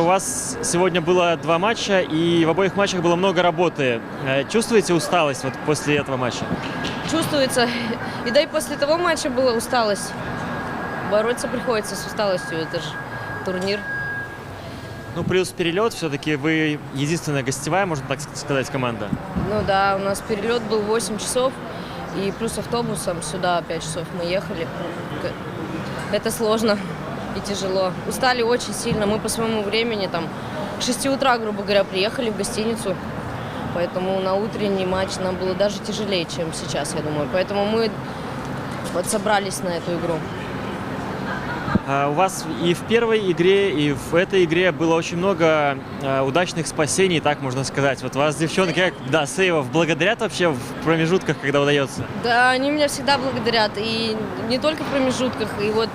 вас сегодня было 2 матча, и в обоих матчах было много работы. Чувствуете усталость вот после этого матча? Чувствуется. И да и после того матча была усталость. Бороться приходится с усталостью, это же турнир. Ну, плюс перелет, все-таки вы единственная гостевая, можно так сказать, команда. Ну да, у нас перелет был 8 часов, и плюс автобусом сюда 5 часов мы ехали. Это сложно и тяжело. Устали очень сильно. Мы по своему времени там к 6 утра, грубо говоря, приехали в гостиницу. Поэтому на утренний матч нам было даже тяжелее, чем сейчас, я думаю. Поэтому мы вот собрались на эту игру. У вас и в первой игре, и в этой игре было очень много удачных спасений, так можно сказать. Вот вас девчонки, сейвов благодарят вообще в промежутках, когда удается? Да, они меня всегда благодарят. И не только в промежутках. И вот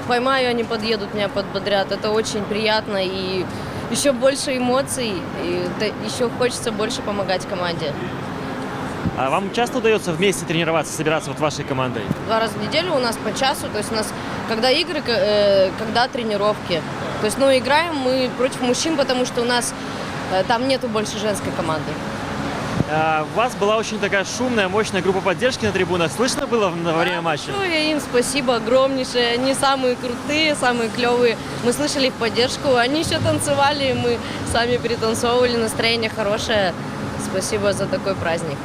поймаю, они подъедут, меня подбодрят. Это очень приятно. И еще больше эмоций. И еще хочется больше помогать команде. А вам часто удается вместе тренироваться, собираться вот вашей командой? 2 раза в неделю у нас по часу, то есть у нас когда игры, когда тренировки. То есть, играем мы против мужчин, потому что у нас там нету больше женской команды. У вас была очень такая шумная, мощная группа поддержки на трибунах. Слышно было во время матча? Большое им спасибо огромнейшее. Они самые крутые, самые клевые. Мы слышали их поддержку. Они еще танцевали, мы сами перетанцовывали. Настроение хорошее. Спасибо за такой праздник.